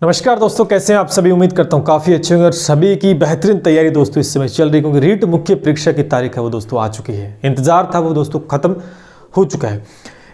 नमस्कार दोस्तों, कैसे हैं आप सभी। उम्मीद करता हूं काफ़ी अच्छे होंगे और सभी की बेहतरीन तैयारी दोस्तों इस समय चल रही है, क्योंकि रीट मुख्य परीक्षा की तारीख है वो दोस्तों आ चुकी है। इंतजार था वो दोस्तों खत्म हो चुका है।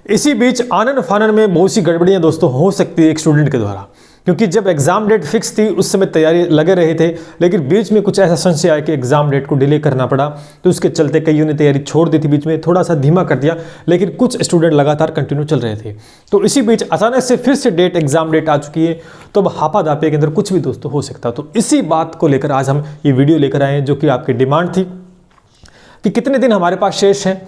इसी बीच आनन फानन में बहुत सी गड़बड़ियां दोस्तों हो सकती है एक स्टूडेंट के द्वारा, क्योंकि जब एग्जाम डेट फिक्स थी उस समय तैयारी लगे रहे थे, लेकिन बीच में कुछ ऐसा संशय आया कि एग्जाम डेट को डिले करना पड़ा, तो उसके चलते कईयों ने तैयारी छोड़ दी थी, बीच में थोड़ा सा धीमा कर दिया, लेकिन कुछ स्टूडेंट लगातार कंटिन्यू चल रहे थे। तो इसी बीच अचानक से फिर से एग्जाम डेट आ चुकी है, तो अब हापादापे के अंदर कुछ भी दोस्तों हो सकता है। तो इसी बात को लेकर आज हम ये वीडियो लेकर आए हैं, जो कि आपकी डिमांड थी कि कितने दिन हमारे पास शेष हैं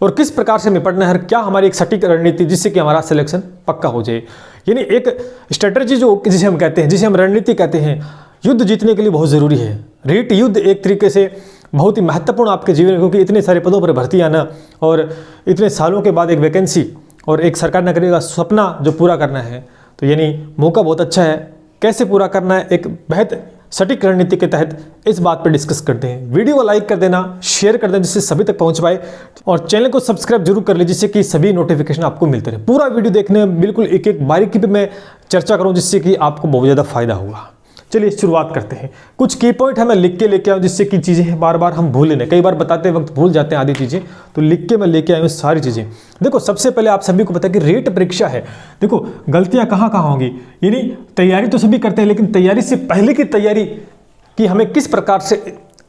और किस प्रकार से निपटना है, क्या हमारी एक सटीक रणनीति जिससे कि हमारा सिलेक्शन पक्का हो जाए। यानी एक स्ट्रेटजी जो जिसे हम कहते हैं, जिसे हम रणनीति कहते हैं, युद्ध जीतने के लिए बहुत ज़रूरी है। रीट युद्ध एक तरीके से बहुत ही महत्वपूर्ण आपके जीवन में, क्योंकि इतने सारे पदों पर भर्ती आना और इतने सालों के बाद एक वैकेंसी और एक सरकारी नौकरी का सपना जो पूरा करना है, तो यानी मौका बहुत अच्छा है। कैसे पूरा करना है एक बेहद सटीक रणनीति के तहत, इस बात पर डिस्कस करते हैं। वीडियो को लाइक कर देना, शेयर कर देना जिससे सभी तक पहुंच पाए, और चैनल को सब्सक्राइब जरूर कर ले जिससे कि सभी नोटिफिकेशन आपको मिलते रहे। पूरा वीडियो देखने में बिल्कुल एक एक बारीकी पे मैं चर्चा करूं जिससे कि आपको बहुत ज़्यादा फायदा होगा। चलिए शुरुआत करते हैं। कुछ की पॉइंट हमें लिख के लेके आऊँ जिससे कि चीज़ें बार बार हम भूल लें, कई बार बताते वक्त भूल जाते हैं आधी चीज़ें, तो लिख के मैं लेके आया हूँ सारी चीज़ें। देखो, सबसे पहले आप सभी को पता है कि रीट परीक्षा है। देखो गलतियाँ कहाँ कहाँ होंगी, यानी तैयारी तो सभी करते हैं, लेकिन तैयारी से पहले की तैयारी कि हमें किस प्रकार से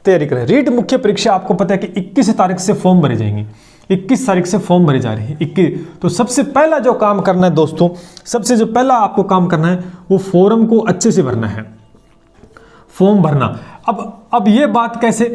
तैयारी करें। रीट मुख्य परीक्षा आपको पता है कि 21 तारीख से फॉर्म भरे जाएंगे, 21 तारीख से फॉर्म भरे जा रहे हैं 21। तो सबसे पहला जो काम करना है दोस्तों, सबसे जो पहला आपको काम करना है वो फॉर्म को अच्छे से भरना है, फॉर्म भरना। अब ये बात कैसे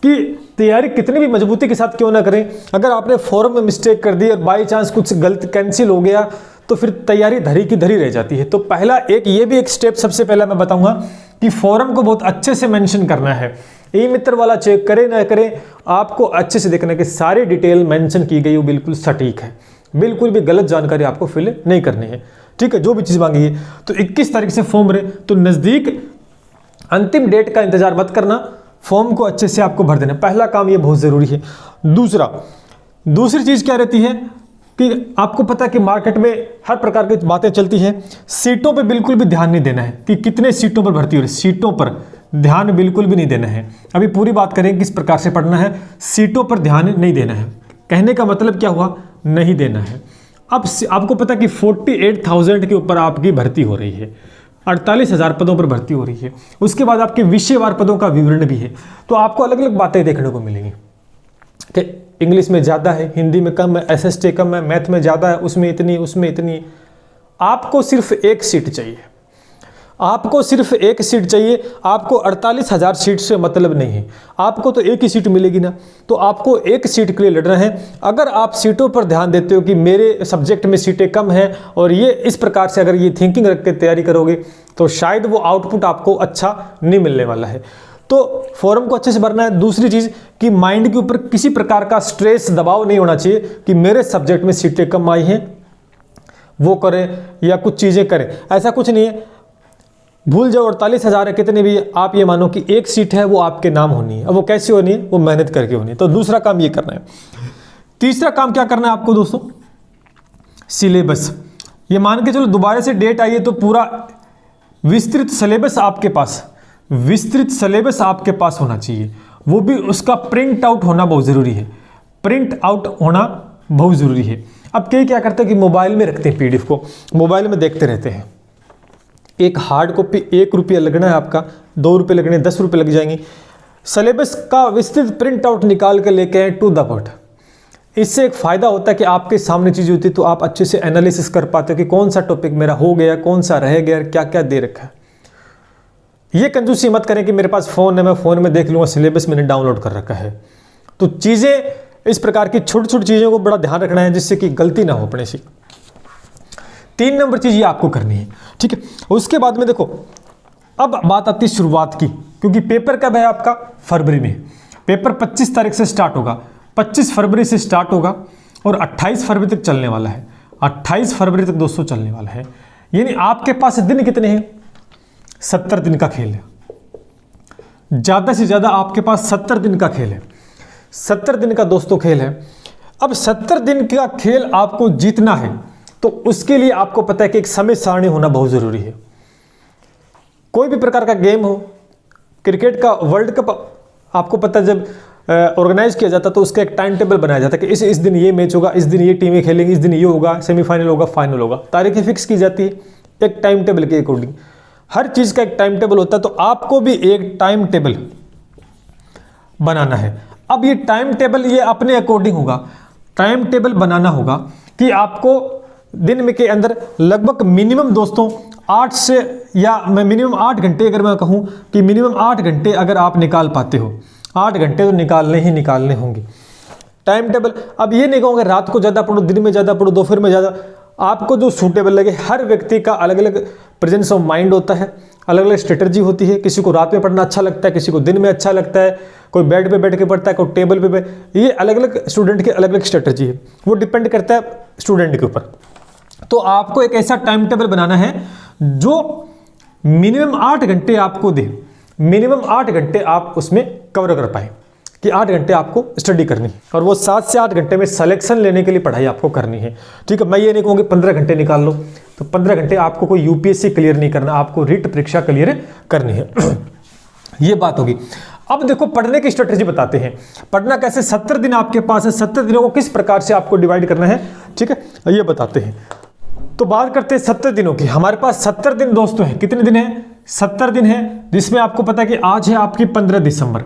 कि तैयारी कितनी भी मजबूती के साथ क्यों ना करें, अगर आपने फॉर्म में मिस्टेक कर दी और बाई चांस कुछ गलत कैंसिल हो गया तो फिर तैयारी धरी की धरी रह जाती है। तो पहला एक ये भी एक स्टेप सबसे पहला मैं बताऊंगा कि फॉर्म को बहुत अच्छे से मेंशन करना है। ई मित्र वाला चेक करें ना करें, आपको अच्छे से देखना है कि सारी डिटेल मेंशन की गई वो बिल्कुल सटीक है, बिल्कुल भी गलत जानकारी आपको फिल नहीं करनी है। ठीक है, जो भी चीज़ मांगी है। तो 21 तारीख से फॉर्म भरे, तो नज़दीक अंतिम डेट का इंतजार मत करना, फॉर्म को अच्छे से आपको भर देना। पहला काम ये बहुत ज़रूरी है। दूसरी चीज़ क्या रहती है कि आपको पता है कि मार्केट में हर प्रकार की बातें चलती हैं, सीटों पे बिल्कुल भी ध्यान नहीं देना है कि कितने सीटों पर भर्ती हो रही है, सीटों पर ध्यान बिल्कुल भी नहीं देना है। अभी पूरी बात करें किस प्रकार से पढ़ना है। सीटों पर ध्यान नहीं देना है, कहने का मतलब क्या हुआ, नहीं देना है। अब आपको पता है कि 48,000 के ऊपर आपकी भर्ती हो रही है, 48,000 पदों पर भर्ती हो रही है। उसके बाद आपके विषयवार पदों का विवरण भी है, तो आपको अलग अलग बातें देखने को मिलेंगी कि इंग्लिश में ज़्यादा है, हिंदी में कम है, एसएसटी कम है, मैथ में ज़्यादा है, उसमें इतनी, उसमें इतनी। आपको सिर्फ एक सीट चाहिए, आपको सिर्फ एक सीट चाहिए। आपको 48,000 सीट से मतलब नहीं है, आपको तो एक ही सीट मिलेगी ना, तो आपको एक सीट के लिए लड़ना है। अगर आप सीटों पर ध्यान देते हो कि मेरे सब्जेक्ट में सीटें कम हैं और ये इस प्रकार से अगर ये थिंकिंग रख के तैयारी करोगे तो शायद वो आउटपुट आपको अच्छा नहीं मिलने वाला है। तो फॉर्म को अच्छे से भरना है। दूसरी चीज़ कि माइंड के ऊपर किसी प्रकार का स्ट्रेस दबाव नहीं होना चाहिए कि मेरे सब्जेक्ट में सीटें कम आई हैं, वो करें या कुछ चीज़ें करें, ऐसा कुछ नहीं है। भूल जाओ 48,000 है कितने भी, आप ये मानो कि एक सीट है वो आपके नाम होनी है। अब वो कैसे होनी है, वो मेहनत करके होनी है। तो दूसरा काम ये करना है। तीसरा काम क्या करना है आपको दोस्तों, सिलेबस। ये मान के चलो दोबारा से डेट आई है तो पूरा विस्तृत सिलेबस आपके पास, विस्तृत सिलेबस आपके पास होना चाहिए, वो भी उसका प्रिंट आउट होना बहुत ज़रूरी है, प्रिंट आउट होना बहुत ज़रूरी है। अब कई क्या करते हैं कि मोबाइल में रखते हैं पीडीएफ को, मोबाइल में देखते रहते हैं। एक हार्ड कॉपी 1 रुपया लगना है आपका, 2 रुपये लगने, 10 रुपये लग जाएंगे। सिलेबस का विस्तृत प्रिंट आउट निकाल के लेके आए टू द पॉइंट। इससे एक फ़ायदा होता है कि आपके सामने चीज़ होती है तो आप अच्छे से एनालिसिस कर पाते हो कि कौन सा टॉपिक मेरा हो गया, कौन सा रह गया, क्या क्या दे रखा है। ये कंजूसी मत करें कि मेरे पास फ़ोन है, मैं फ़ोन में देख लूँगा, सिलेबस मैंने डाउनलोड कर रखा है। तो चीज़ें इस प्रकार की छोटी छोटी चीज़ों को बड़ा ध्यान रखना है जिससे कि गलती ना हो अपने से। 3 नंबर चीज़ ये आपको करनी है, ठीक है। उसके बाद में देखो, अब बात आती है शुरुआत की, क्योंकि पेपर कब है आपका, फरवरी में। पेपर 25 तारीख से स्टार्ट होगा, 25 फरवरी से स्टार्ट होगा और 28 फरवरी तक चलने वाला है। 28 फरवरी तक दोस्तों चलने वाला है। यानी आपके पास दिन कितने हैं, 70 दिन का खेल है। ज़्यादा से ज़्यादा आपके पास 70 दिन का खेल है, 70 दिन का दोस्तों खेल है। अब 70 दिन का खेल आपको जीतना है तो उसके लिए आपको पता है कि एक समय सारणी होना बहुत ज़रूरी है। कोई भी प्रकार का गेम हो, क्रिकेट का वर्ल्ड कप आपको पता है जब ऑर्गेनाइज किया जाता है तो उसका एक टाइम टेबल बनाया जाता है कि इस दिन ये मैच होगा, इस दिन ये टीमें खेलेंगी, इस दिन ये होगा, सेमीफाइनल होगा, फाइनल होगा, तारीखें फिक्स की जाती है एक टाइम टेबल के अकॉर्डिंग। हर चीज़ का एक टाइम टेबल होता है, तो आपको भी एक टाइम टेबल बनाना है। अब ये टाइम टेबल ये अपने अकॉर्डिंग होगा, टाइम टेबल बनाना होगा कि आपको दिन में के अंदर लगभग मिनिमम दोस्तों 8 से, या मैं मिनिमम 8 घंटे, अगर मैं कहूँ कि मिनिमम 8 घंटे अगर आप निकाल पाते हो, 8 घंटे तो निकालने ही निकालने होंगे टाइम टेबल। अब ये नहीं कहूँगा रात को ज़्यादा पढ़ो, दिन में ज़्यादा पढ़ो, दोपहर में ज़्यादा, आपको जो सूटेबल लगे। हर व्यक्ति का अलग अलग प्रेजेंस ऑफ माइंड होता है, अलग अलग स्ट्रेटजी होती है। किसी को रात में पढ़ना अच्छा लगता है, किसी को दिन में अच्छा लगता है, कोई बेड पे बैठ के पढ़ता है, कोई टेबल पे। ये अलग अलग स्टूडेंट की अलग अलग स्ट्रेटजी है, वो डिपेंड करता है स्टूडेंट के ऊपर। तो आपको एक ऐसा टाइम टेबल बनाना है जो मिनिमम 8 घंटे आपको दे, मिनिमम 8 घंटे आप उसमें कवर कर पाए, कि 8 घंटे आपको स्टडी करनी है, और वो 7 से 8 घंटे में सिलेक्शन लेने के लिए पढ़ाई आपको करनी है। ठीक है, मैं ये नहीं कहूँगी 15 घंटे निकाल लो, तो 15 घंटे आपको कोई यूपीएससी क्लियर नहीं करना, आपको रीट परीक्षा क्लियर करनी है। ये बात होगी। अब देखो पढ़ने की स्ट्रेटेजी बताते हैं, पढ़ना कैसे। 70 दिन आपके पास है, 70 दिनों को किस प्रकार से आपको डिवाइड करना है, ठीक है, ये बताते हैं। तो बात करते हैं 70 दिनों की। हमारे पास 70 दिन दोस्तों है। कितने दिन है? 70 दिन है, जिसमें आपको पता है कि आज है आपकी 15 दिसंबर,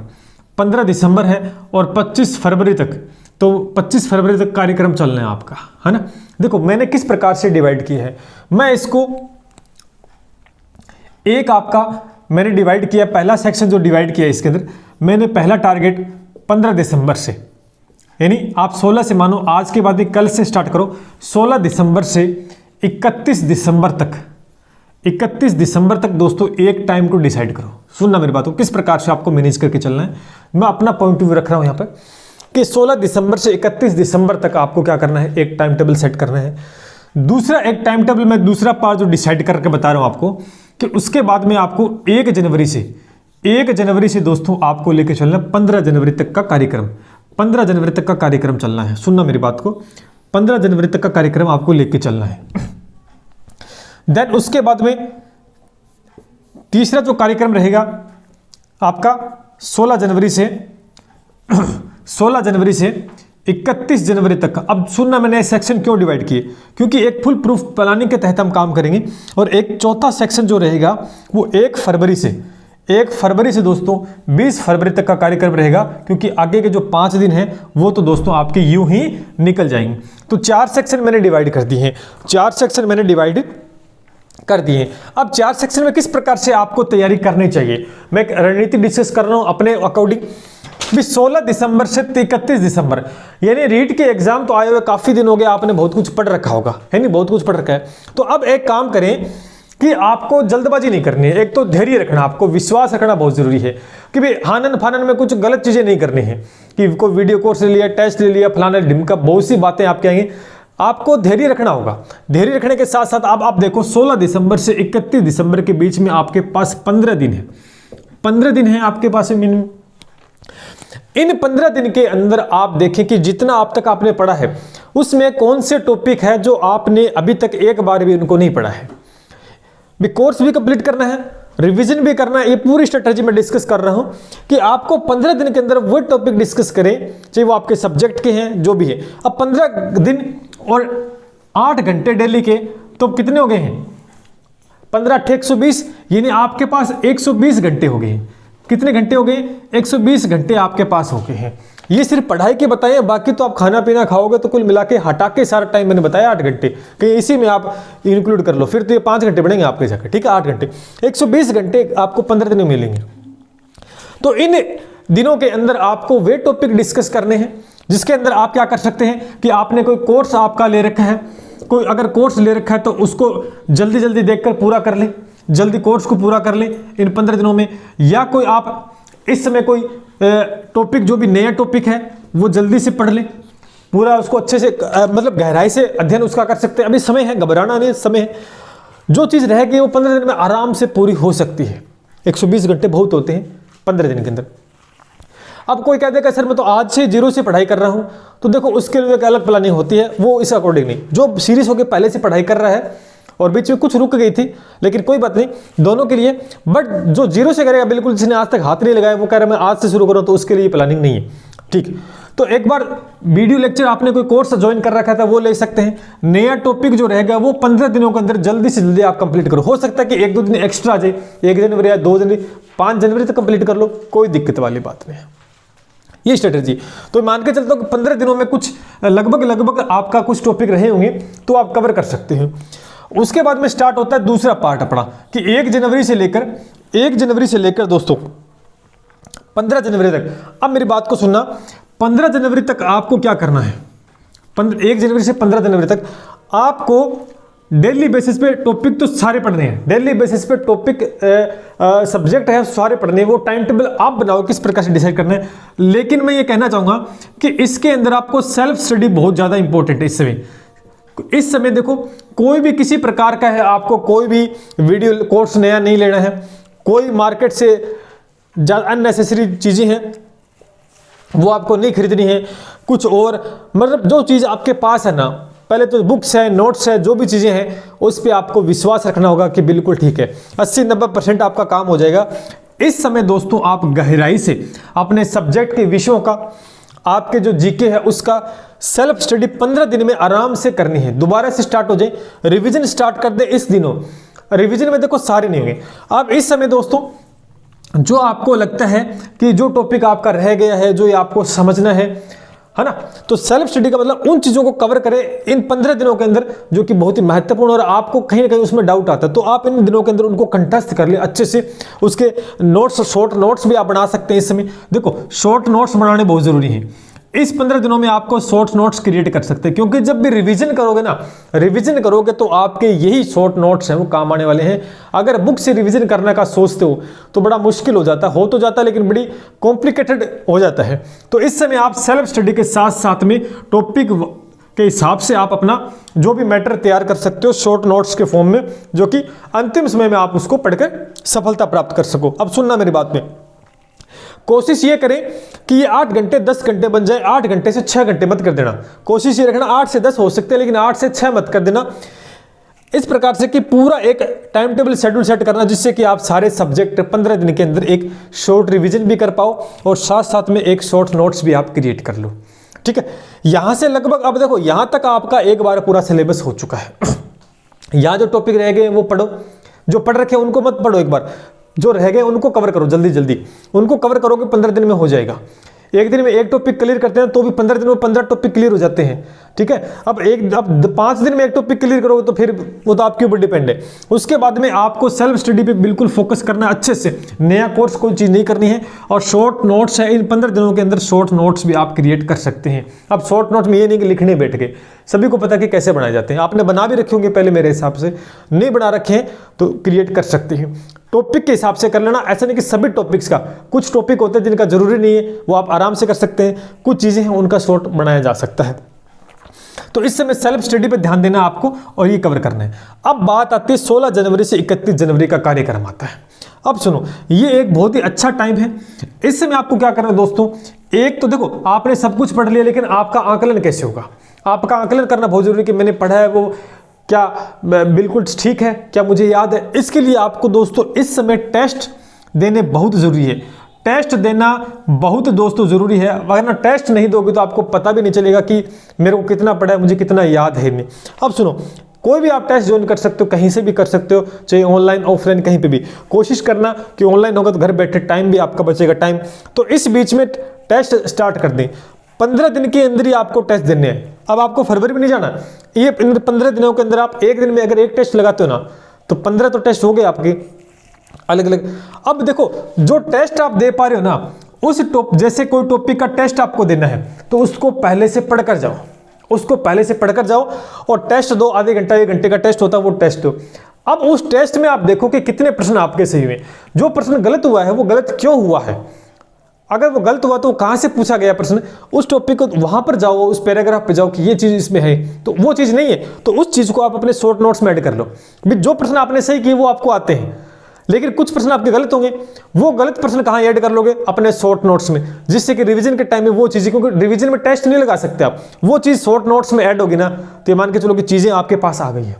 15 दिसंबर है, और 25 फरवरी तक, तो 25 फरवरी तक कार्यक्रम चलना है आपका, है ना। देखो मैंने किस प्रकार से डिवाइड किया है, मैं इसको एक आपका मैंने डिवाइड किया, पहला सेक्शन जो डिवाइड किया इसके अंदर मैंने पहला टारगेट 15 दिसंबर से, यानी आप 16 से मानो, आज के बाद कल से स्टार्ट करो, 16 दिसंबर से 31 दिसंबर तक, 31 दिसंबर तक दोस्तों एक टाइम को डिसाइड करो। सुनना मेरी बात को, किस प्रकार से आपको मैनेज करके चलना है। मैं अपना पॉइंट ऑफ व्यू रख रहा हूं यहाँ पर कि 16 दिसंबर से 31 दिसंबर तक आपको क्या करना है, एक टाइम टेबल सेट करना है। दूसरा एक टाइम टेबल मैं दूसरा पार्ट जो डिसाइड करके बता रहा हूं आपको कि उसके बाद में आपको 1 जनवरी से दोस्तों आपको लेके चलना है 15 जनवरी तक का कार्यक्रम, 15 जनवरी तक का कार्यक्रम चलना है। सुनना मेरी बात को, 15 जनवरी तक का कार्यक्रम आपको लेके चलना है। देन उसके बाद में तीसरा जो कार्यक्रम रहेगा आपका 16 जनवरी से 31 जनवरी तक का। अब सुनना, मैंने सेक्शन क्यों डिवाइड किए, क्योंकि एक फुल प्रूफ प्लानिंग के तहत हम काम करेंगे, और एक चौथा सेक्शन जो रहेगा वो 1 फरवरी से दोस्तों 20 फरवरी तक का कार्यक्रम रहेगा, क्योंकि आगे के जो 5 दिन हैं वो तो दोस्तों आपके यूं ही निकल जाएंगे। तो 4 सेक्शन मैंने डिवाइड कर दिए हैं, 4 सेक्शन मैंने डिवाइड कर दिए। अब 4 सेक्शन में किस प्रकार से आपको तैयारी करनी चाहिए, मैं एक रणनीति डिस्कस कर रहा हूं अपने अकॉर्डिंग। भी 16 दिसंबर से 31 दिसंबर, यानी रीट के एग्जाम तो आए हुए काफी दिन हो गए, आपने बहुत कुछ पढ़ रखा होगा, है नहीं, बहुत कुछ पढ़ रखा है। तो अब एक काम करें कि आपको जल्दबाजी नहीं करनी है, एक तो धैर्य रखना, आपको विश्वास रखना बहुत जरूरी है कि भाई हानन फानन में कुछ गलत चीजें नहीं करनी है, कि कोई वीडियो कोर्स ले लिया, टेस्ट ले लिया, फलाना ढिमका, बहुत सी बातें आपके आएंगी। आपको धैर्य रखना होगा। धैर्य रखने के साथ साथ अब आप देखो 16 दिसंबर से 31 दिसंबर के बीच में आपके पास 15 दिन है, 15 दिन है आपके पास मिनिमम। इन 15 दिन के अंदर आप देखें कि जितना अब तक आपने पढ़ा है उसमें कौन से टॉपिक है जो आपने अभी तक एक बार भी उनको नहीं पढ़ा है। भी कोर्स भी कंप्लीट करना है, रिवीजन भी करना है, ये पूरी स्ट्रेटजी में डिस्कस कर रहा हूं कि आपको 15 दिन के अंदर वो टॉपिक डिस्कस करें, चाहे वो आपके सब्जेक्ट के हैं जो भी है। अब 15 दिन और 8 घंटे डेली के, तो कितने हो गए हैं, 15 8 120, यानी आपके पास 120 घंटे हो गए। कितने घंटे हो गए, 120 घंटे आपके पास हो गए हैं। ये सिर्फ पढ़ाई के बताए, बाकी तो आप खाना पीना खाओगे तो कुल मिला के हटा के सारा टाइम मैंने बताया 8 घंटे, कहीं इसी में आप इंक्लूड कर लो, फिर तो ये 5 घंटे बढ़ेंगे आपके जाकर, ठीक है। 8 घंटे 120 घंटे आपको 15 दिन में मिलेंगे। तो इन दिनों के अंदर आपको वे टॉपिक डिस्कस करने हैं जिसके अंदर आप क्या कर सकते हैं कि आपने कोई कोर्स आपका ले रखा है, कोई अगर कोर्स ले रखा है तो उसको जल्दी जल्दी देखकर पूरा कर लें, जल्दी कोर्स को पूरा कर लें इन 15 दिनों में। या कोई आप इस समय कोई टॉपिक जो भी नया टॉपिक है वो जल्दी से पढ़ लें, पूरा उसको अच्छे से मतलब गहराई से अध्ययन उसका कर सकते हैं। अभी समय है, घबराना नहीं, समय है। जो चीज़ रहेगी वो 15 दिन में आराम से पूरी हो सकती है। 120 घंटे बहुत होते हैं 15 दिन के अंदर। अब कोई कह देगा सर मैं तो आज से 0 से पढ़ाई कर रहा हूं, तो देखो उसके लिए एक अलग प्लानिंग होती है, वो इस अकॉर्डिंग नहीं। जो सीरियस होकर पहले से पढ़ाई कर रहा है और बीच में कुछ रुक गई थी, लेकिन कोई बात नहीं दोनों के लिए। बट जो जीरो से करेगा, बिल्कुल जिसने आज तक हाथ नहीं लगाया, वो कह रहा है मैं आज से शुरू करूँ, तो उसके लिए प्लानिंग नहीं है। ठीक, तो एक बार वीडियो लेक्चर आपने कोई कोर्स ज्वाइन कर रखा था वो ले सकते हैं। नया टॉपिक जो रहेगा वो 15 दिनों के अंदर जल्दी से जल्दी आप कंप्लीट करो। हो सकता है कि 1-2 दिन एक्स्ट्रा आ जाए, 1 जनवरी या 2 जनवरी, 5 जनवरी तक कंप्लीट कर लो, कोई दिक्कत वाली बात नहीं है। ये स्ट्रेटेजी तो मान के चलता हूं कि 15 दिनों में कुछ लगभग आपका कुछ टॉपिक रहे होंगे तो आप कवर कर सकते हैं। उसके बाद में स्टार्ट होता है दूसरा पार्ट अपना कि 1 जनवरी से लेकर दोस्तों 15 जनवरी तक। अब मेरी बात को सुनना, 15 जनवरी तक आपको क्या करना है। 1 जनवरी से 15 जनवरी तक आपको डेली बेसिस पे टॉपिक तो सारे पढ़ने हैं, डेली बेसिस पे टॉपिक सब्जेक्ट है सारे पढ़ने हैं। वो टाइम टेबल आप बनाओ किस प्रकार से डिसाइड करना है। लेकिन मैं ये कहना चाहूँगा कि इसके अंदर आपको सेल्फ स्टडी बहुत ज़्यादा इंपॉर्टेंट है। इस समय देखो कोई भी किसी प्रकार का है, आपको कोई भी वीडियो कोर्स नया नहीं लेना है, कोई मार्केट से अननेसेसरी चीज़ें हैं वो आपको नहीं खरीदनी है। कुछ और मतलब जो चीज़ आपके पास है ना, पहले तो बुक्स है, नोट्स है, जो भी चीज़ें हैं उस पर आपको विश्वास रखना होगा कि बिल्कुल ठीक है, 80-90% आपका काम हो जाएगा। इस समय दोस्तों आप गहराई से अपने सब्जेक्ट के विषयों का, आपके जो जीके है उसका सेल्फ स्टडी 15 दिन में आराम से करनी है। दोबारा से स्टार्ट हो जाए, रिवीजन स्टार्ट कर दे इस दिनों। रिवीजन में देखो सारे नहीं होंगे। अब इस समय दोस्तों जो आपको लगता है कि जो टॉपिक आपका रह गया है, जो ये आपको समझना है ना, तो सेल्फ स्टडी का मतलब उन चीज़ों को कवर करें इन 15 दिनों के अंदर जो कि बहुत ही महत्वपूर्ण और आपको कहीं ना कहीं उसमें डाउट आता है, तो आप इन दिनों के अंदर उनको कंठस्थ कर ले अच्छे से। उसके नोट्स, शॉर्ट नोट्स भी आप बना सकते हैं। इस समय देखो शॉर्ट नोट्स बनाने बहुत ज़रूरी है। इस 15 दिनों में आपको शॉर्ट नोट्स क्रिएट कर सकते हैं, क्योंकि जब भी रिवीजन करोगे तो आपके यही शॉर्ट नोट्स हैं वो काम आने वाले हैं। अगर बुक से रिवीजन करने का सोचते हो तो बड़ा मुश्किल हो जाता है, लेकिन बड़ी कॉम्प्लिकेटेड हो जाता है। तो इस समय आप सेल्फ स्टडी के साथ साथ में टॉपिक के हिसाब से आप अपना जो भी मैटर तैयार कर सकते हो शॉर्ट नोट्स के फॉर्म में, जो कि अंतिम समय में आप उसको पढ़कर सफलता प्राप्त कर सको। अब सुनना मेरी बात में, कोशिश ये करें कि ये 8 घंटे 10 घंटे बन जाए। 8 घंटे से 6 घंटे मत कर देना। कोशिश ये रखना 8 से 10 हो सकते हैं, लेकिन 8 से 6 मत कर देना। इस प्रकार से कि पूरा एक टाइम टेबल शेड्यूल सेट करना, जिससे कि आप सारे सब्जेक्ट 15 दिन के अंदर एक शॉर्ट रिवीजन भी कर पाओ और साथ साथ में एक शॉर्ट नोट्स भी आप क्रिएट कर लो। ठीक है, यहां से लगभग अब देखो यहां तक आपका एक बार पूरा सिलेबस हो चुका है। यहां जो टॉपिक रह गए वो पढ़ो, जो पढ़ रखे उनको मत पढ़ो, एक बार जो रह गए उनको कवर करो, जल्दी जल्दी उनको कवर करोगे 15 दिन में हो जाएगा। एक दिन में एक टॉपिक क्लियर करते हैं तो भी 15 दिन में 15 टॉपिक क्लियर हो जाते हैं। ठीक है, अब 5 दिन में एक टॉपिक क्लियर करोगे तो फिर वो तो आपके ऊपर डिपेंड है। उसके बाद में आपको सेल्फ स्टडी पे बिल्कुल फोकस करना है अच्छे से। नया कोर्स कोई चीज़ नहीं करनी है। और शॉर्ट नोट्स है, इन 15 दिनों के अंदर शॉर्ट नोट्स भी आप क्रिएट कर सकते हैं। अब शॉर्ट नोट में ये नहीं कि लिखने बैठ गए, सभी को पता कि कैसे बनाए जाते हैं। आपने बना भी रखे होंगे पहले, मेरे हिसाब से नहीं बना रखे हैं तो क्रिएट कर सकते हैं। टॉपिक के हिसाब से कर लेना, ऐसा नहीं कि सभी टॉपिक्स का, कुछ टॉपिक होते हैं जिनका जरूरी नहीं है, वो आप आराम से कर सकते हैं। कुछ चीज़ें हैं उनका शॉर्ट बनाया जा सकता है। तो इस समय सेल्फ स्टडी पे ध्यान देना आपको और ये कवर करना है। अब बात आती है 16 जनवरी से 31 जनवरी का कार्यक्रम आता है। अब सुनो, ये एक बहुत ही अच्छा टाइम है। इस समय आपको क्या करना है दोस्तों, एक तो देखो आपने सब कुछ पढ़ लिया, लेकिन आपका आकलन कैसे होगा, आपका आकलन करना बहुत जरूरी है कि मैंने पढ़ा है वो क्या बिल्कुल ठीक है, क्या मुझे याद है। इसके लिए आपको दोस्तों इस समय टेस्ट देने बहुत ज़रूरी है। टेस्ट देना बहुत दोस्तों ज़रूरी है, वरना टेस्ट नहीं दोगे तो आपको पता भी नहीं चलेगा कि मेरे को कितना पढ़ा है, मुझे कितना याद है नहीं। अब सुनो, कोई भी आप टेस्ट ज्वाइन कर सकते हो, कहीं से भी कर सकते हो, चाहे ऑनलाइन ऑफलाइन कहीं पे भी। कोशिश करना कि ऑनलाइन होगा तो घर बैठे टाइम भी आपका बचेगा टाइम। तो इस बीच में टेस्ट स्टार्ट कर दें। 15 दिन के अंदर ही आपको टेस्ट देने हैं। अब आपको फरवरी में नहीं जाना, ये 15 दिनों के अंदर आप एक दिन में अगर एक टेस्ट लगाते हो ना तो 15 तो टेस्ट हो गए आपके अलग अलग। अब देखो जो टेस्ट आप दे पा रहे हो ना, उस जैसे कोई टॉपिक का टेस्ट आपको देना है तो उसको पहले से पढ़कर जाओ, उसको पहले से पढ़कर जाओ और टेस्ट दो। आधे घंटा 1 घंटे का टेस्ट होता है, वो टेस्ट दो। अब उस टेस्ट में आप देखो कि कितने प्रश्न आपके सही हुए, जो प्रश्न गलत हुआ है वो गलत क्यों हुआ है, अगर वो गलत हुआ तो कहाँ से पूछा गया प्रश्न, उस टॉपिक को वहां पर जाओ, उस पैराग्राफ पे जाओ कि ये चीज़ इसमें है, तो वो चीज़ नहीं है तो उस चीज़ को आप अपने शॉर्ट नोट्स में ऐड कर लो। जो प्रश्न आपने सही किए वो आपको आते हैं, लेकिन कुछ प्रश्न आपके गलत होंगे, वो गलत प्रश्न कहाँ ऐड कर लोगे, अपने शॉर्ट नोट्स में, जिससे कि रिवीजन के टाइम में वो चीज़ें, क्योंकि रिवीजन में टेस्ट नहीं लगा सकते आप, वो चीज़ शॉर्ट नोट्स में ऐड होगी ना, तो ये मान के चलो कि चीज़ें आपके पास आ गई है।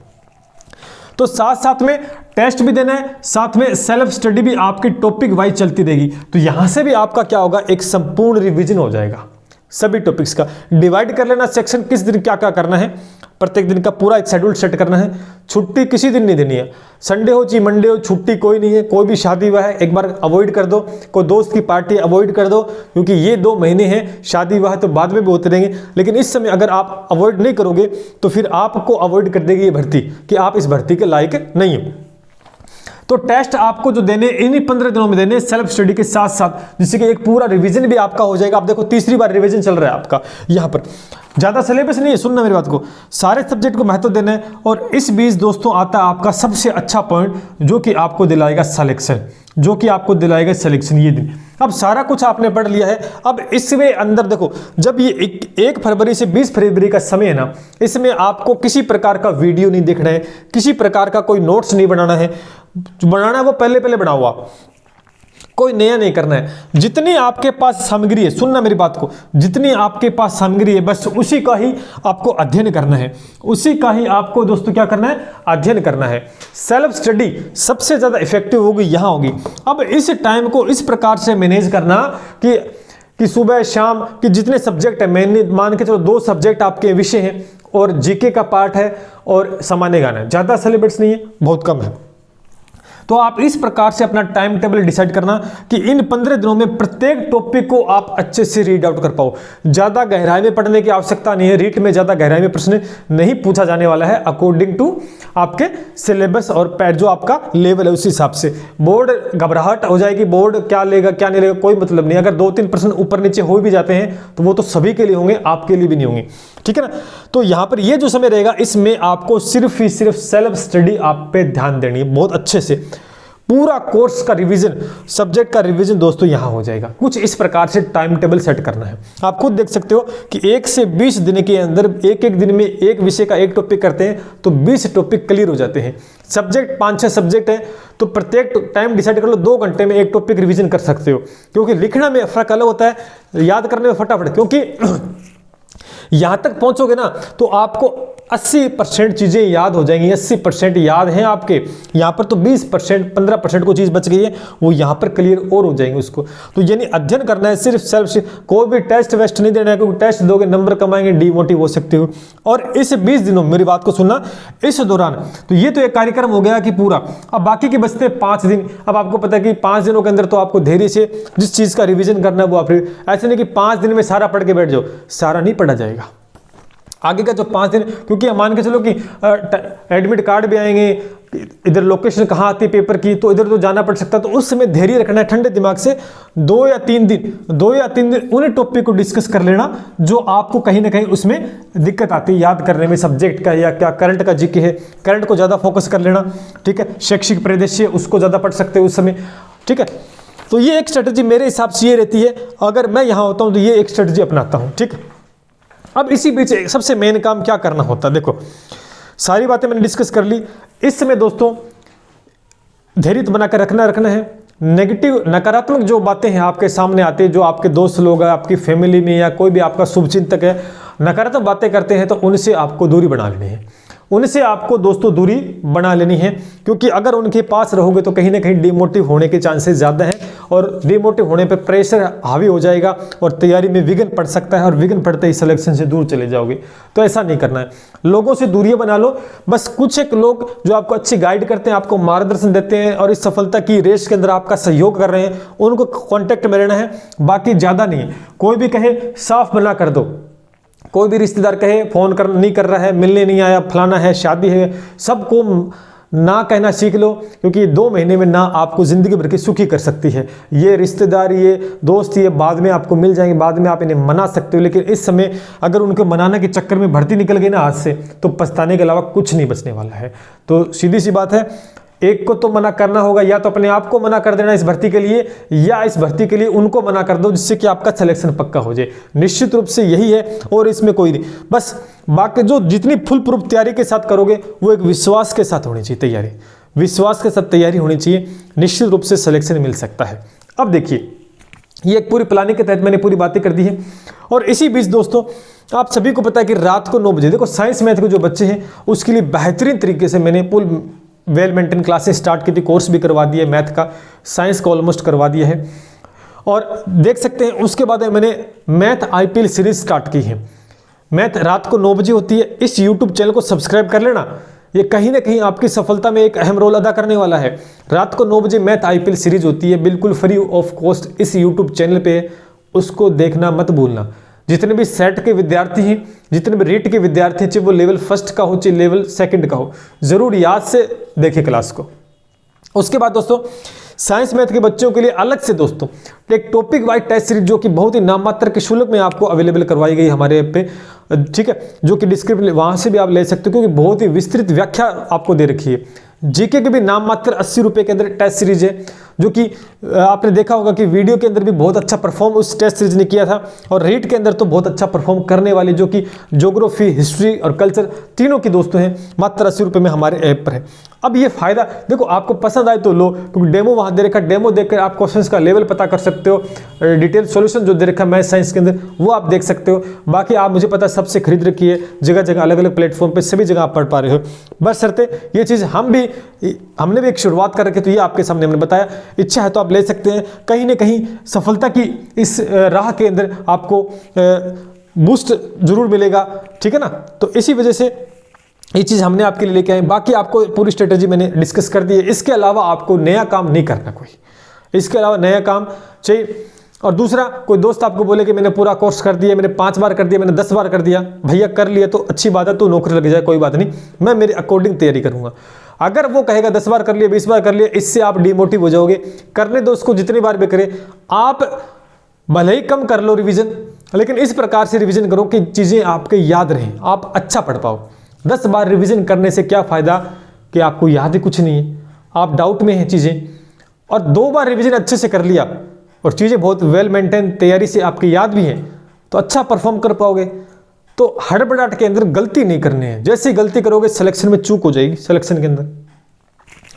तो साथ साथ में टेस्ट भी देना है, साथ में सेल्फ स्टडी भी आपकी टॉपिक वाइज चलती रहेगी। तो यहां से भी आपका क्या होगा, एक संपूर्ण रिवीजन हो जाएगा सभी टॉपिक्स का। डिवाइड कर लेना सेक्शन, किस दिन क्या क्या करना है, प्रत्येक दिन का पूरा एक शेड्यूल सेट करना है। छुट्टी किसी दिन नहीं देनी है, संडे हो चाहे मंडे हो, छुट्टी कोई नहीं है। कोई भी शादी विवाह है एक बार अवॉइड कर दो, कोई दोस्त की पार्टी अवॉइड कर दो, क्योंकि ये 2 महीने हैं। शादी विवाह तो बाद में भी होते रहेंगे, लेकिन इस समय अगर आप अवॉइड नहीं करोगे तो फिर आपको अवॉइड कर देगी ये भर्ती, कि आप इस भर्ती के लायक नहीं हो। तो टेस्ट आपको जो देने इन्हीं 15 दिनों में देने, सेल्फ स्टडी के साथ साथ, जिससे कि एक पूरा रिवीजन भी आपका हो जाएगा। आप देखो तीसरी बार रिवीजन चल रहा है आपका, यहाँ पर ज़्यादा सिलेबस नहीं है, सुनना मेरी बात को, सारे सब्जेक्ट को महत्व देना है। और इस बीच दोस्तों आता है आपका सबसे अच्छा पॉइंट, जो कि आपको दिलाएगा सिलेक्शन, जो कि आपको दिलाएगा सिलेक्शन ये दिन। अब सारा कुछ आपने पढ़ लिया है, अब इसमें अंदर देखो, जब ये 1 फरवरी से 20 फरवरी का समय है ना, इसमें आपको किसी प्रकार का वीडियो नहीं देखना है, किसी प्रकार का कोई नोट्स नहीं बनाना है। जो बनाना है वो पहले बनाओ आप, कोई नया नहीं करना है। जितनी आपके पास सामग्री है, सुनना मेरी बात को, जितनी आपके पास सामग्री है बस उसी का ही आपको अध्ययन करना है, उसी का ही आपको दोस्तों क्या करना है, अध्ययन करना है। सेल्फ स्टडी सबसे ज़्यादा इफेक्टिव होगी, यहाँ होगी। अब इस टाइम को इस प्रकार से मैनेज करना कि सुबह शाम कि जितने सब्जेक्ट है, मैंने मान के चलो 2 सब्जेक्ट आपके विषय हैं और जीके का पार्ट है और सामान्य ज्ञान है, ज़्यादा सिलेबस नहीं है, बहुत कम है। तो आप इस प्रकार से अपना टाइम टेबल डिसाइड करना कि इन 15 दिनों में प्रत्येक टॉपिक को आप अच्छे से रीड आउट कर पाओ। ज़्यादा गहराई में पढ़ने की आवश्यकता नहीं है, रीट में ज़्यादा गहराई में प्रश्न नहीं पूछा जाने वाला है, अकॉर्डिंग टू आपके सिलेबस और पैड जो आपका लेवल है उस हिसाब से। बोर्ड घबराहट हो जाएगी, बोर्ड क्या लेगा क्या नहीं लेगा, कोई मतलब नहीं। अगर 2-3 प्रश्न ऊपर नीचे हो भी जाते हैं तो वो तो सभी के लिए होंगे, आपके लिए भी नहीं होंगे, ठीक है ना। तो यहाँ पर ये जो समय रहेगा इसमें आपको सिर्फ ही सिर्फ सेल्फ स्टडी आप पे ध्यान देनी है, बहुत अच्छे से पूरा कोर्स का रिवीजन, सब्जेक्ट का रिवीजन दोस्तों यहाँ हो जाएगा। कुछ इस प्रकार से टाइम टेबल सेट करना है। आप खुद देख सकते हो कि 1 से 20 दिन के अंदर एक दिन में एक विषय का एक टॉपिक करते हैं तो 20 टॉपिक क्लियर हो जाते हैं। सब्जेक्ट 5-6 सब्जेक्ट है तो प्रत्येक टाइम डिसाइड कर लो, 2 घंटे में एक टॉपिक रिवीजन कर सकते हो, क्योंकि लिखना में फर्क अलग होता है, याद करने में फटाफट, क्योंकि यहां तक पहुंचोगे ना तो आपको 80% चीजें याद हो जाएंगी। 80% याद हैं आपके, यहाँ पर तो 20% 15% को चीज बच गई है, वो यहाँ पर क्लियर और हो जाएंगे उसको। तो यानी अध्ययन करना है सिर्फ सेल्फ, कोई भी टेस्ट वेस्ट नहीं देना है, क्योंकि टेस्ट दोगे नंबर कमाएंगे, डिमोटिव हो सकते हो। और इस 20 दिनों मेरी बात को सुनना, इस दौरान तो ये तो एक कार्यक्रम हो गया कि पूरा, अब बाकी के बचते 5 दिन। अब आपको पता है कि 5 दिनों के अंदर तो आपको धैर्य से जिस चीज का रिविजन करना है वो आप, ऐसे नहीं कि 5 दिन में सारा पढ़ के बैठ जाओ, सारा नहीं पढ़ा जाएगा। आगे का जो 5 दिन, क्योंकि मान के चलो कि एडमिट कार्ड भी आएंगे, इधर लोकेशन कहाँ आती है पेपर की, तो इधर तो जाना पड़ सकता है। तो उस समय धैर्य रखना है, ठंडे दिमाग से 2 या 3 दिन उन्हें टॉपिक को डिस्कस कर लेना जो आपको कहीं ना कहीं उसमें दिक्कत आती है याद करने में, सब्जेक्ट का या क्या करंट का जीके है, करंट को ज़्यादा फोकस कर लेना, ठीक है। शैक्षिक परिदृश्य उसको ज़्यादा पढ़ सकते हो उस समय, ठीक है। तो ये एक स्ट्रेटजी मेरे हिसाब से ये रहती है, अगर मैं यहाँ होता हूँ तो ये एक स्ट्रेटजी अपनाता हूँ, ठीक है। अब इसी बीच सबसे मेन काम क्या करना होता है, देखो सारी बातें मैंने डिस्कस कर ली। इस समय दोस्तों धैर्य बनाकर रखना है। नेगेटिव नकारात्मक जो बातें हैं आपके सामने आती है, जो आपके दोस्त लोग हैं, आपकी फैमिली में या कोई भी आपका शुभचिंतक है, नकारात्मक बातें करते हैं तो उनसे आपको दूरी बना लेनी है, उनसे आपको दोस्तों दूरी बना लेनी है। क्योंकि अगर उनके पास रहोगे तो कहीं ना कहीं डिमोटिव होने के चांसेस ज़्यादा हैं, और डिमोटिव होने पर प्रेशर हावी हो जाएगा और तैयारी में विघ्न पड़ सकता है, और विघ्न पड़ते ही सिलेक्शन से दूर चले जाओगे। तो ऐसा नहीं करना है, लोगों से दूरियां बना लो। बस कुछ एक लोग जो आपको अच्छी गाइड करते हैं, आपको मार्गदर्शन देते हैं और इस सफलता की रेस के अंदर आपका सहयोग कर रहे हैं, उनको कॉन्टेक्ट में रहना है, बाकी ज़्यादा नहीं। कोई भी कहे साफ मना कर दो, कोई भी रिश्तेदार कहे फोन कर नहीं कर रहा है, मिलने नहीं आया, फलाना है, शादी है, सबको ना कहना सीख लो। क्योंकि 2 महीने में ना आपको ज़िंदगी भर की सुखी कर सकती है। ये रिश्तेदार, ये दोस्त, ये बाद में आपको मिल जाएंगे, बाद में आप इन्हें मना सकते हो, लेकिन इस समय अगर उनको मनाने के चक्कर में भर्ती निकल गई ना हाथ से, तो पछताने के अलावा कुछ नहीं बचने वाला है। तो सीधी सी बात है, एक को तो मना करना होगा, या तो अपने आप को मना कर देना इस भर्ती के लिए, या इस भर्ती के लिए उनको मना कर दो, जिससे कि आपका सिलेक्शन पक्का हो जाए। निश्चित रूप से यही है, और इसमें कोई नहीं। बस बाकी जो जितनी फुल प्रूफ तैयारी के साथ करोगे वो एक विश्वास के साथ होनी चाहिए तैयारी, विश्वास के साथ तैयारी होनी चाहिए, निश्चित रूप से सिलेक्शन मिल सकता है। अब देखिए, ये एक पूरी प्लानिंग के तहत मैंने पूरी बातें कर दी है। और इसी बीच दोस्तों आप सभी को पता है कि रात को 9 बजे, देखो साइंस मैथ के जो बच्चे हैं उसके लिए बेहतरीन तरीके से मैंने वेल मेंटेन क्लासेस स्टार्ट की थी, कोर्स भी करवा दिया मैथ का, साइंस का ऑलमोस्ट करवा दिया है। और देख सकते हैं उसके बाद मैंने मैथ IPL सीरीज स्टार्ट की है। मैथ रात को 9 बजे होती है। इस यूट्यूब चैनल को सब्सक्राइब कर लेना, ये कहीं ना कहीं आपकी सफलता में एक अहम रोल अदा करने वाला है। रात को 9 बजे मैथ IPL सीरीज होती है, बिल्कुल फ्री ऑफ कॉस्ट इस यूट्यूब चैनल पे, उसको देखना मत भूलना। जितने भी सेट के विद्यार्थी हैं, जितने भी रीट के विद्यार्थी हैं, चाहे वो लेवल 1 का हो चाहे लेवल 2 का हो, जरूर याद से देखें क्लास को। उसके बाद दोस्तों साइंस मैथ के बच्चों के लिए अलग से दोस्तों एक टॉपिक वाइज टेस्ट सीरीज जो कि बहुत ही नाममात्र के शुल्क में आपको अवेलेबल करवाई गई हमारे ऐप पे, ठीक है, जो कि डिस्क्रिप्शन वहां से भी आप ले सकते हो, क्योंकि बहुत ही विस्तृत व्याख्या आपको दे रखी है। जीके के भी नाम मात्र 80 रुपये के अंदर टेस्ट सीरीज है, जो कि आपने देखा होगा कि वीडियो के अंदर भी बहुत अच्छा परफॉर्म उस टेस्ट सीरीज ने किया था, और रीड के अंदर तो बहुत अच्छा परफॉर्म करने वाले जो कि ज्योग्राफी, हिस्ट्री और कल्चर तीनों की दोस्तों हैं, मात्र 80 रुपये में हमारे ऐप पर है। अब ये फायदा देखो, आपको पसंद आए तो लो, क्योंकि डेमो वहाँ दे रखा, डेमो देखकर आप क्वेश्चंस का लेवल पता कर सकते हो, डिटेल सॉल्यूशन जो दे रखा है मैथ साइंस के अंदर वो आप देख सकते हो। बाकी आप मुझे पता सबसे खरीद रखी है, जगह जगह अलग अलग प्लेटफॉर्म पे सभी जगह आप पढ़ पा रहे हो। बस शर्ते ये चीज़ हमने भी एक शुरुआत कर रखी, तो ये आपके सामने हमने बताया, इच्छा है तो आप ले सकते हैं। कहीं ना कहीं सफलता की इस राह के अंदर आपको बूस्ट जरूर मिलेगा, ठीक है ना। तो इसी वजह से ये चीज़ हमने आपके लिए लेके आए। बाकी आपको पूरी स्ट्रेटेजी मैंने डिस्कस कर दी है। इसके अलावा आपको नया काम नहीं करना कोई, इसके अलावा नया काम चाहिए। और दूसरा, कोई दोस्त आपको बोले कि मैंने पूरा कोर्स कर दिया, मैंने 5 बार कर दिया, मैंने 10 बार कर दिया, भैया कर लिया तो अच्छी बात है, तो नौकरी लग जाए, कोई बात नहीं, मैं मेरे अकॉर्डिंग तैयारी करूंगा। अगर वो कहेगा 10 बार कर लिया, 20 बार कर लिया, इससे आप डिमोटिव हो जाओगे। करने दो उसको, जितनी बार भी करे। आप भले ही कम कर लो रिवीजन, लेकिन इस प्रकार से रिवीजन करो कि चीज़ें आपके याद रहें, आप अच्छा पढ़ पाओ। 10 बार रिवीजन करने से क्या फ़ायदा कि आपको याद ही कुछ नहीं है, आप डाउट में हैं चीज़ें। और 2 बार रिवीजन अच्छे से कर लिया और चीज़ें बहुत वेल मेंटेन तैयारी से आपकी याद भी हैं, तो अच्छा परफॉर्म कर पाओगे। तो हड़बड़ाहट के अंदर गलती नहीं करनी है, जैसे ही गलती करोगे सिलेक्शन में चूक हो जाएगी। सिलेक्शन के अंदर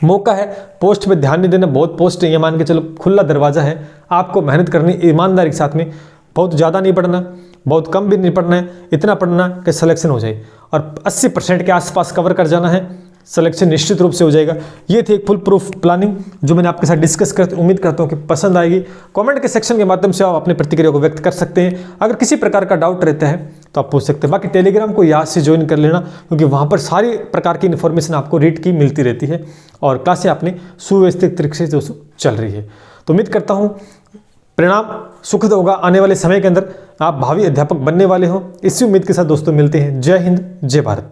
मौका है, पोस्ट पे ध्यान नहीं देना, बहुत पोस्ट है, ये मान के चलो खुला दरवाजा है, आपको मेहनत करनी ईमानदारी के साथ में, बहुत ज़्यादा नहीं पढ़ना, बहुत कम भी नहीं पढ़ना है, इतना पढ़ना कि सिलेक्शन हो जाए, और 80% के आसपास कवर कर जाना है, सिलेक्शन निश्चित रूप से हो जाएगा। ये थी एक फुल प्रूफ प्लानिंग जो मैंने आपके साथ डिस्कस करते, उम्मीद करता हूँ कि पसंद आएगी। कमेंट के सेक्शन के माध्यम से आप अपनी प्रतिक्रिया को व्यक्त कर सकते हैं। अगर किसी प्रकार का डाउट रहता है तो आप पूछ सकते हैं। बाकी टेलीग्राम को याद से ज्वाइन कर लेना, क्योंकि वहाँ पर सारी प्रकार की इन्फॉर्मेशन आपको रीड की मिलती रहती है, और क्लासें अपनी सुव्यवस्थित तरीके से दोस्तों चल रही है। तो उम्मीद करता हूँ परिणाम सुखद होगा, आने वाले समय के अंदर आप भावी अध्यापक बनने वाले हो। इसी उम्मीद के साथ दोस्तों मिलते हैं। जय हिंद, जय भारत।